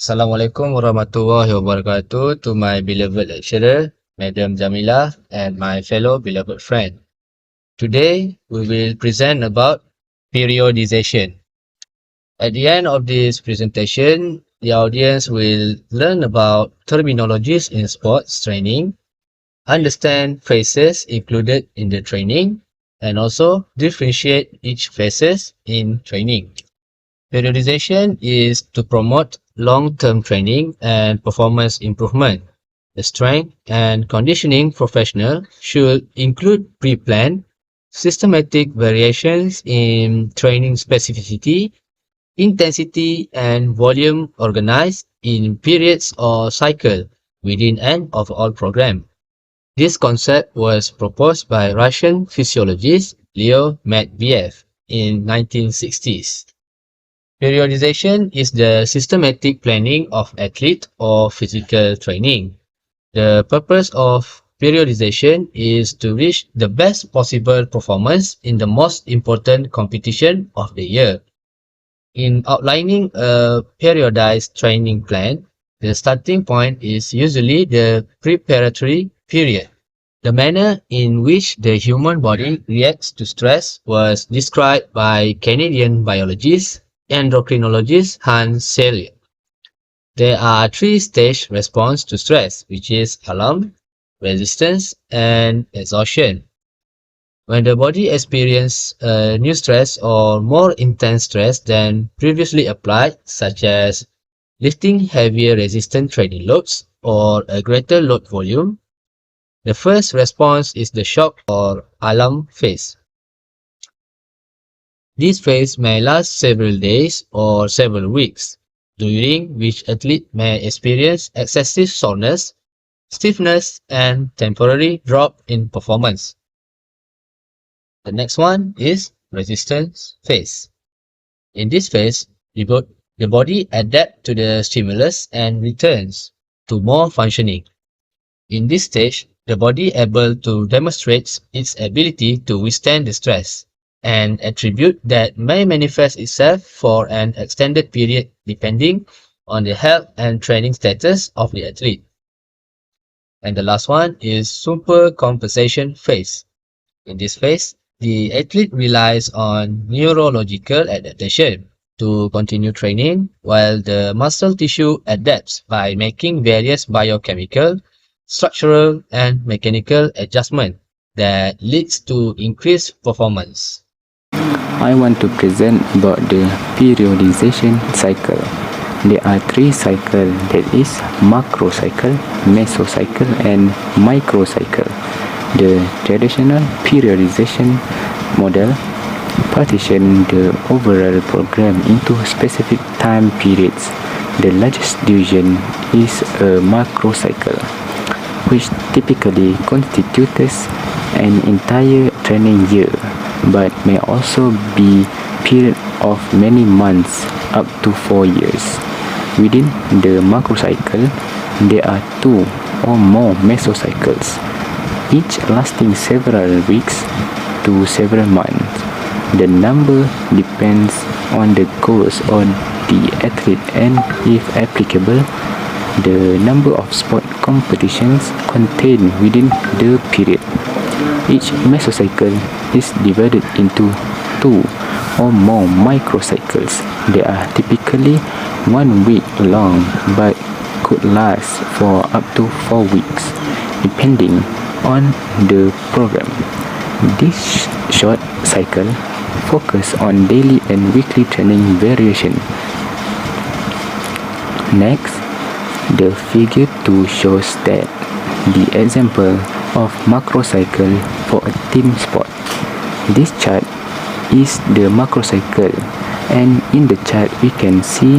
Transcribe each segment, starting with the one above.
Assalamualaikum warahmatullahi wabarakatuh to my beloved lecturer, Madam Jamila, and my fellow beloved friend. Today, we will present about periodization. At the end of this presentation, the audience will learn about terminologies in sports training, understand phases included in the training, and also differentiate each phases in training. Periodization is to promote long-term training and performance improvement. The strength and conditioning professional should include pre-planned, systematic variations in training specificity, intensity, and volume organized in periods or cycle within an overall program. This concept was proposed by Russian physiologist Leo Medvedev in 1960s. Periodization is the systematic planning of athlete or physical training. The purpose of periodization is to reach the best possible performance in the most important competition of the year. In outlining a periodized training plan, the starting point is usually the preparatory period. The manner in which the human body reacts to stress was described by Canadian biologist endocrinologist Hans Selye. There are three-stage response to stress, which is alarm, resistance, and exhaustion. When the body experiences a new stress or more intense stress than previously applied, such as lifting heavier resistant training loads or a greater load volume, the first response is the shock or alarm phase. This phase may last several days or several weeks, during which athlete may experience excessive soreness, stiffness, and temporary drop in performance. The next one is resistance phase. In this phase, the body adapts to the stimulus and returns to more functioning. In this stage, the body able to demonstrate its ability to withstand the stress, an attribute that may manifest itself for an extended period depending on the health and training status of the athlete. And the last one is supercompensation phase. In this phase, the athlete relies on neurological adaptation to continue training, while the muscle tissue adapts by making various biochemical, structural, and mechanical adjustments that leads to increased performance. I want to present about the periodization cycle. There are three cycles, that is macrocycle, mesocycle, and microcycle. The traditional periodization model partition the overall program into specific time periods. The largest division is a macrocycle, which typically constitutes an entire training year, but may also be period of many months up to 4 years. Within the macrocycle, there are two or more mesocycles, each lasting several weeks to several months. The number depends on the goals of the athlete and, if applicable, the number of sport competitions contained within the period. Each mesocycle is divided into two or more microcycles. They are typically 1 week long but could last for up to 4 weeks, depending on the program. This short cycle focus on daily and weekly training variation. Next, the figure 2 shows that the example of macrocycle for a team sport. This chart is the macrocycle, and in the chart we can see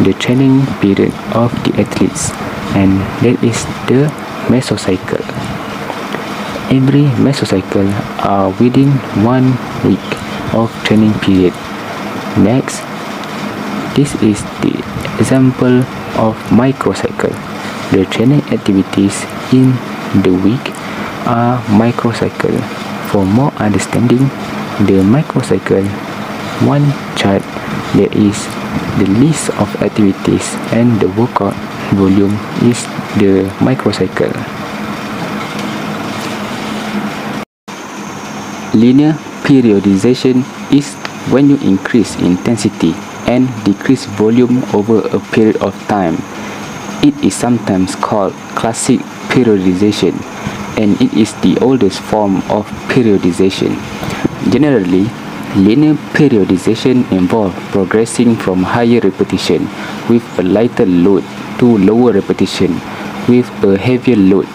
the training period of the athletes, and that is the mesocycle. Every mesocycle are within 1 week of training period. Next, this is the example of microcycle. The training activities in the week are microcycle. For more understanding the microcycle, one chart that is the list of activities, and the workout volume is the microcycle. Linear periodization is when you increase intensity and decrease volume over a period of time. It is sometimes called classic periodization, and it is the oldest form of periodization. Generally, linear periodization involves progressing from higher repetition with a lighter load to lower repetition with a heavier load.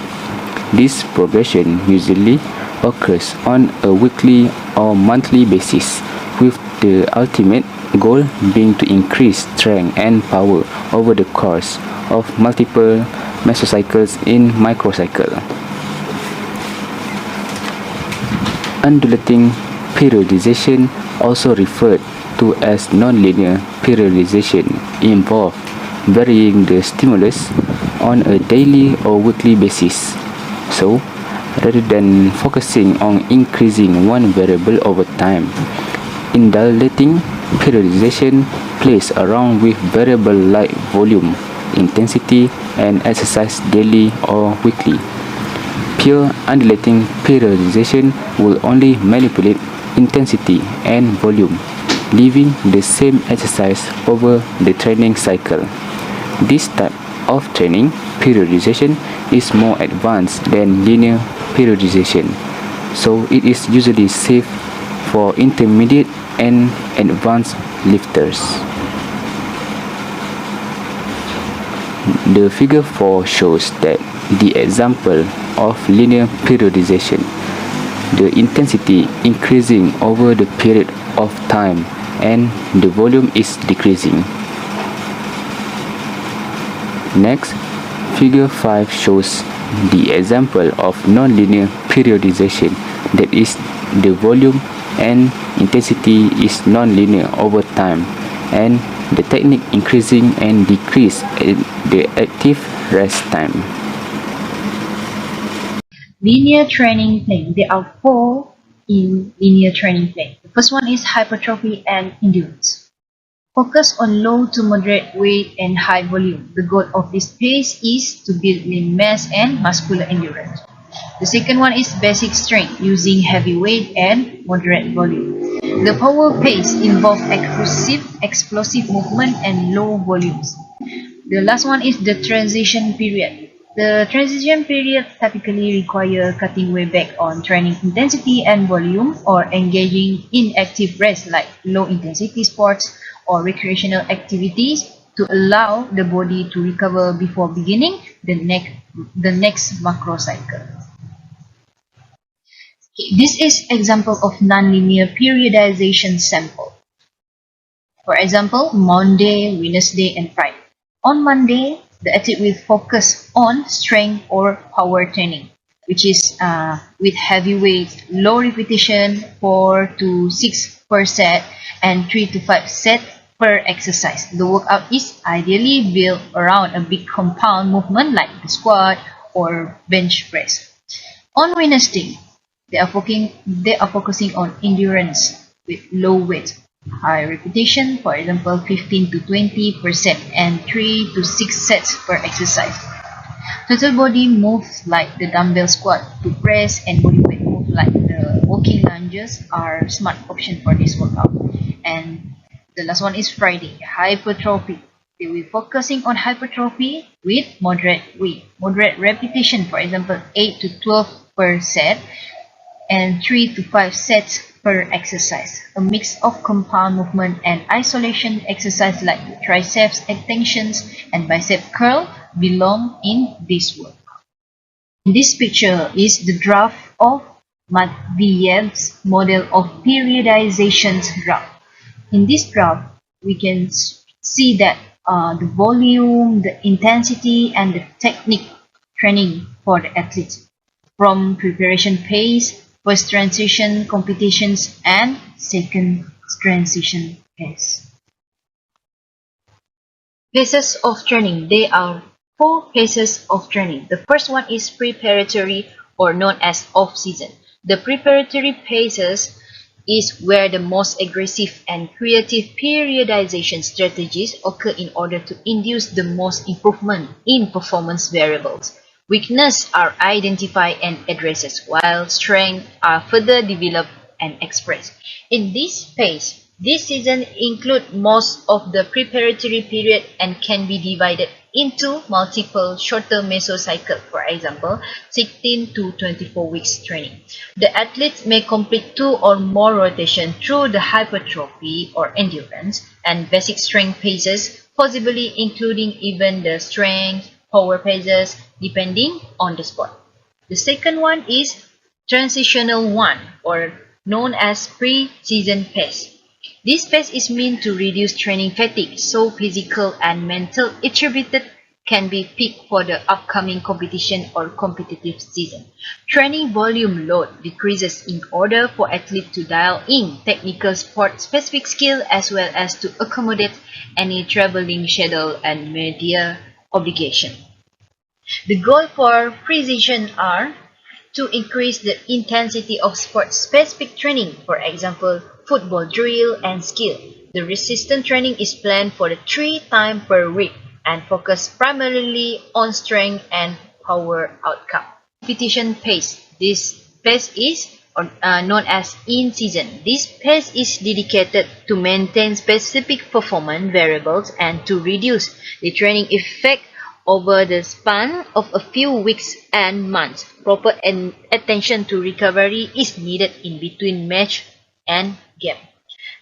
This progression usually occurs on a weekly or monthly basis, with the ultimate goal being to increase strength and power over the course of multiple mesocycles in microcycle. Undulating periodization, also referred to as nonlinear periodization, involves varying the stimulus on a daily or weekly basis. So, rather than focusing on increasing one variable over time, undulating periodization plays around with variable like volume, intensity, and exercise daily or weekly. Pure undulating periodization will only manipulate intensity and volume, leaving the same exercise over the training cycle. This type of training periodization is more advanced than linear periodization, so it is usually safe for intermediate and advanced lifters. The figure 4 shows that the example of linear periodization, the intensity increasing over the period of time and the volume is decreasing. Next, figure 5 shows the example of nonlinear periodization, that is, the volume and intensity is nonlinear over time, and the technique increasing and decrease in the active rest time. Linear training plan. There are four in linear training plan. The first one is hypertrophy and endurance. Focus on low to moderate weight and high volume. The goal of this phase is to build lean mass and muscular endurance. The second one is basic strength using heavy weight and moderate volume. The power phase involves explosive movement and low volumes. The last one is the transition period. The transition period typically require cutting way back on training intensity and volume, or engaging in active rest like low intensity sports or recreational activities to allow the body to recover before beginning the next macro cycle. Okay, this is example of nonlinear periodization sample. For example, Monday, Wednesday, and Friday. On Monday, the athlete will focus on strength or power training, which is with heavy weight, low repetition, 4 to 6 per set, and 3 to 5 sets per exercise. The workout is ideally built around a big compound movement like the squat or bench press. On Wednesday, they are focusing on endurance with low weight, high repetition, for example 15 to 20%, and 3 to 6 sets per exercise. Total body moves like the dumbbell squat to press, and body weight move like the walking lunges are smart option for this workout. And the last one is Friday, hypertrophy. They will focusing on hypertrophy with moderate weight, moderate repetition, for example 8 to 12 per set, and 3 to 5 sets per exercise. A mix of compound movement and isolation exercise like the triceps extensions and bicep curl belong in this workout. This picture is the draft of Matveyev's model of periodization graph. In this graph, we can see that the volume, the intensity, and the technique training for the athletes from preparation phase, first transition competitions, and second transition phase. Phases of training. There are 4 phases of training. The first one is preparatory, or known as off-season. The preparatory phases is where the most aggressive and creative periodization strategies occur in order to induce the most improvement in performance variables. Weaknesses are identified and addressed, while strengths are further developed and expressed. In this phase, this season includes most of the preparatory period and can be divided into multiple shorter mesocycles, for example, 16 to 24 weeks training. The athletes may complete 2 or more rotations through the hypertrophy or endurance and basic strength phases, possibly including even the strength, power phases, depending on the sport. The second one is transitional one, or known as pre-season phase. This phase is meant to reduce training fatigue, so physical and mental attributed can be peaked for the upcoming competition or competitive season. Training volume load decreases in order for athletes to dial in technical sport-specific skill as well as to accommodate any traveling schedule and media obligation. The goal for precision are to increase the intensity of sport-specific training, for example, football drill and skill. The resistance training is planned for the 3 times per week and focus primarily on strength and power outcome. Competition pace. This pace is known as in-season. This pace is dedicated to maintain specific performance variables and to reduce the training effect over the span of a few weeks and months. Proper attention to recovery is needed in between match and game.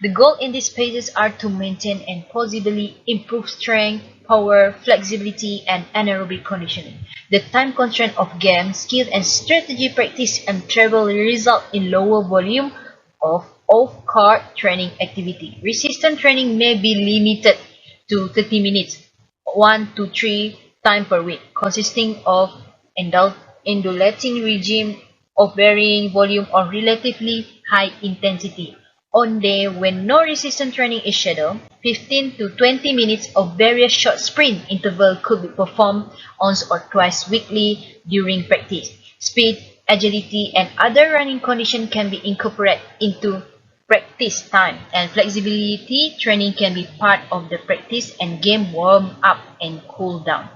The goal in these phases are to maintain and possibly improve strength, power, flexibility, and anaerobic conditioning. The time constraint of game, skill, and strategy practice and travel result in lower volume of off-court training activity. Resistance training may be limited to 30 minutes, 1 to 3 times per week, consisting of undulating regime of varying volume or relatively high intensity. On day when no resistance training is scheduled, 15 to 20 minutes of various short sprint intervals could be performed once or twice weekly during practice. Speed, agility, and other running conditions can be incorporated into practice time, and flexibility training can be part of the practice and game warm up and cool down.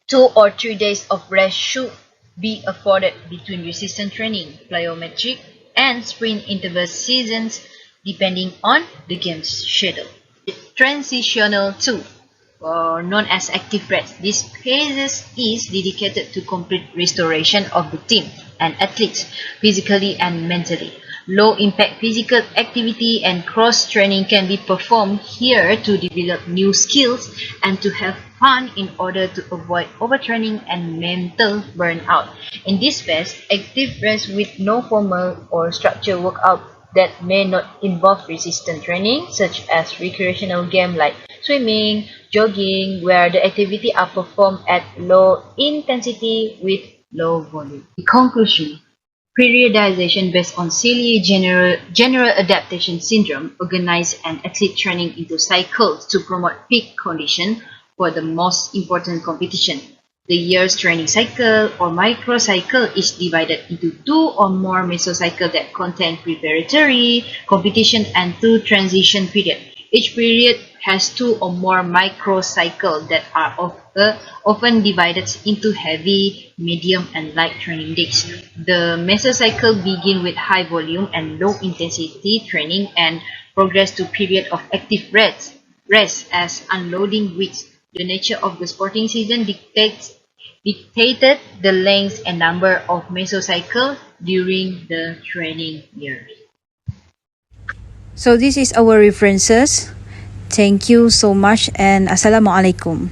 2 or 3 days of rest should be afforded between resistance training, plyometric, and sprint interval seasons depending on the game's schedule. Transitional 2, or known as active rest. This phase is dedicated to complete restoration of the team and athletes physically and mentally. Low impact physical activity and cross training can be performed here to develop new skills and to have fun in order to avoid overtraining and mental burnout. In this phase, active rest with no formal or structured workout that may not involve resistance training, such as recreational games like swimming, jogging, where the activity are performed at low intensity with low volume. In conclusion, periodization based on Seeley general adaptation syndrome organizes an athlete training into cycles to promote peak condition for the most important competition. The year's training cycle or microcycle is divided into 2 or more mesocycles that contain preparatory, competition, and 2 transition periods. Each period has 2 or more microcycles that are often divided into heavy, medium, and light training days. The mesocycle begin with high volume and low intensity training and progress to period of active rest as unloading weeks. The nature of the sporting season dictated the length and number of mesocycles during the training years. So this is our references. Thank you so much and Assalamualaikum.